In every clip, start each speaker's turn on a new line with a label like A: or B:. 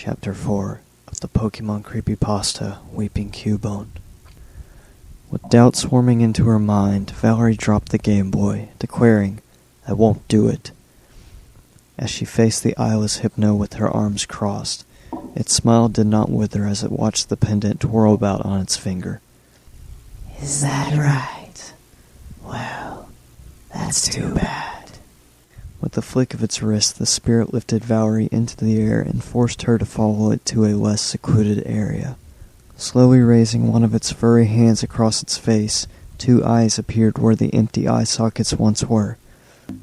A: Chapter 4 of the Pokemon Creepypasta, Weeping Cubone. With doubt swarming into her mind, Valerie dropped the Game Boy, declaring, "I won't do it." As she faced the eyeless Hypno with her arms crossed, its smile did not wither as it watched the pendant twirl about on its finger.
B: "Is that right? Well, that's too bad."
A: With a flick of its wrist, the spirit lifted Valerie into the air and forced her to follow it to a less secluded area. Slowly raising one of its furry hands across its face, two eyes appeared where the empty eye sockets once were.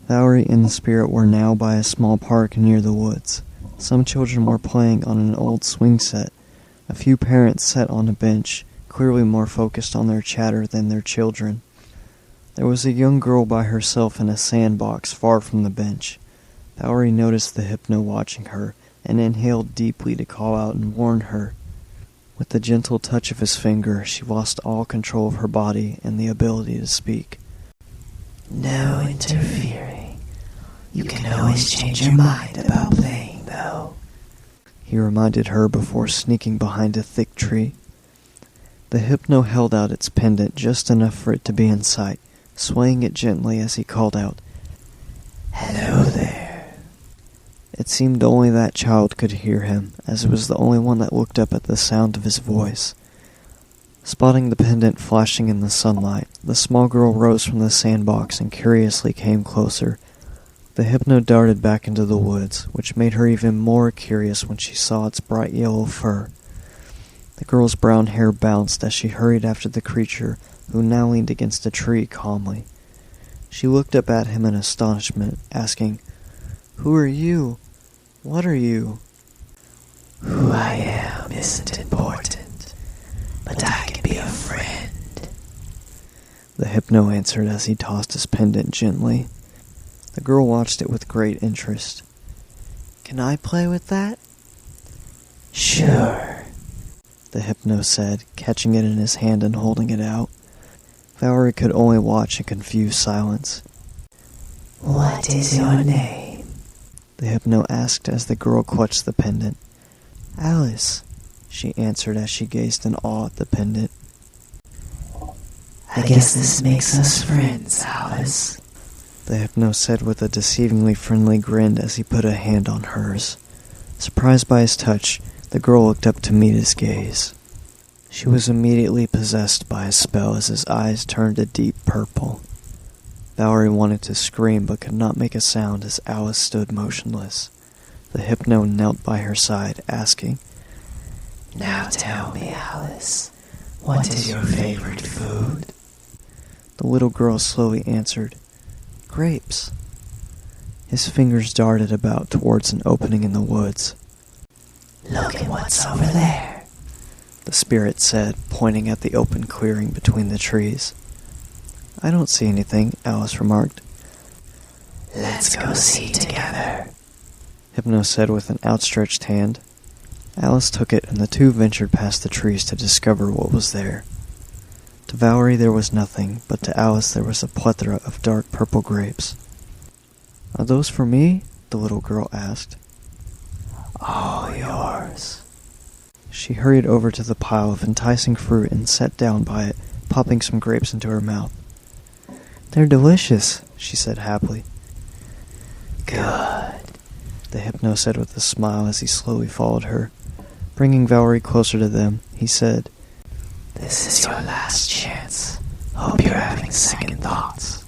A: Valerie and the spirit were now by a small park near the woods. Some children were playing on an old swing set. A few parents sat on a bench, clearly more focused on their chatter than their children. There was a young girl by herself in a sandbox far from the bench. Valerie noticed the Hypno watching her, and inhaled deeply to call out and warn her. With the gentle touch of his finger, she lost all control of her body and the ability to speak.
B: "No interfering. You can always change your mind about playing, though,"
A: he reminded her before sneaking behind a thick tree. The Hypno held out its pendant just enough for it to be in sight, swaying it gently as he called out,
B: "Hello there."
A: It seemed only that child could hear him, as it was the only one that looked up at the sound of his voice. Spotting the pendant flashing in the sunlight, the small girl rose from the sandbox and curiously came closer. The Hypno darted back into the woods, which made her even more curious when she saw its bright yellow fur. The girl's brown hair bounced as she hurried after the creature, who now leaned against a tree calmly. She looked up at him in astonishment, asking, "Who are you? What are you?"
B: "Who I am isn't important, but I can be a friend,"
A: the Hypno answered as he tossed his pendant gently. The girl watched it with great interest. "Can I play with that?"
B: "Sure,"
A: the Hypno said, catching it in his hand and holding it out. Valerie could only watch in confused silence.
B: "What is your name?"
A: the Hypno asked as the girl clutched the pendant. "Alice," she answered as she gazed in awe at the pendant.
B: "I guess this makes us friends, Alice,"
A: the Hypno said with a deceivingly friendly grin as he put a hand on hers. Surprised by his touch, the girl looked up to meet his gaze. She was immediately possessed by a spell as his eyes turned a deep purple. Valerie wanted to scream but could not make a sound as Alice stood motionless. The Hypno knelt by her side, asking,
B: "Now tell me, Alice, what is your favorite food?"
A: The little girl slowly answered, "Grapes." His fingers darted about towards an opening in the woods.
B: "Look at what's over there,"
A: the spirit said, pointing at the open clearing between the trees. "I don't see anything," Alice remarked.
B: "Let's go see together,"
A: Hypno said with an outstretched hand. Alice took it and the two ventured past the trees to discover what was there. To Valerie there was nothing, but to Alice there was a plethora of dark purple grapes. "Are those for me?" the little girl asked.
B: "All yours."
A: She hurried over to the pile of enticing fruit and sat down by it, popping some grapes into her mouth. "They're delicious," she said happily.
B: "Good,"
A: the Hypno said with a smile as he slowly followed her. Bringing Valerie closer to them, he said,
B: "This is your last chance. Hope you're having second thoughts."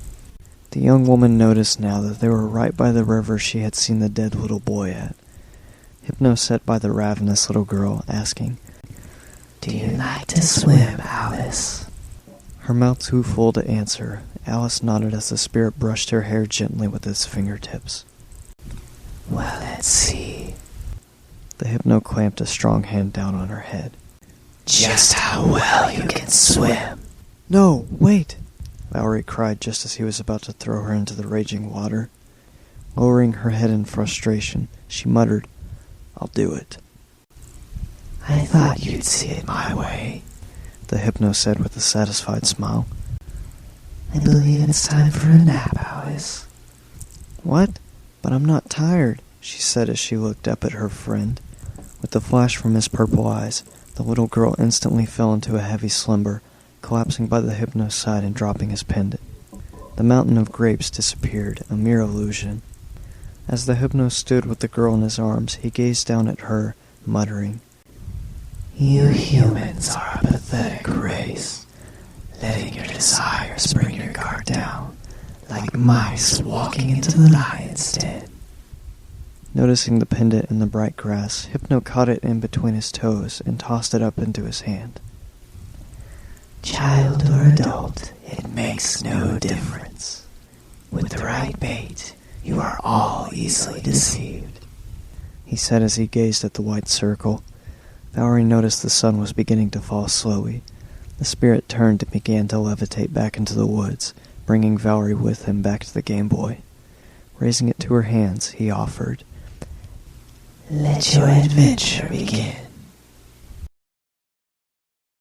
A: The young woman noticed now that they were right by the river she had seen the dead little boy at. Hypno sat by the ravenous little girl, asking,
B: "Do you like to swim, Alice?"
A: Her mouth too full to answer, Alice nodded as the spirit brushed her hair gently with its fingertips.
B: "Well, let's see."
A: The Hypno clamped a strong hand down on her head.
B: "Just how well you can swim."
A: "No, wait!" Valerie cried just as he was about to throw her into the raging water. Lowering her head in frustration, she muttered, "I'll do it."
B: "I thought you'd see it my way,"
A: the Hypno said with a satisfied smile.
B: "I believe it's time for a nap, Alice."
A: "What? But I'm not tired," she said as she looked up at her friend. With the flash from his purple eyes, the little girl instantly fell into a heavy slumber, collapsing by the Hypno's side and dropping his pendant. The mountain of grapes disappeared, a mere illusion. As the Hypno stood with the girl in his arms, he gazed down at her, muttering,
B: "You humans are a pathetic race, letting your desires bring your guard down, like mice walking into the lion's den."
A: Noticing the pendant in the bright grass, Hypno caught it in between his toes and tossed it up into his hand.
B: "Child or adult, it makes no difference. With the right bait, you are all easily deceived,"
A: he said as he gazed at the white circle. Valerie noticed the sun was beginning to fall slowly. The spirit turned and began to levitate back into the woods, bringing Valerie with him back to the Game Boy. Raising it to her hands, he offered,
B: "Let your adventure begin."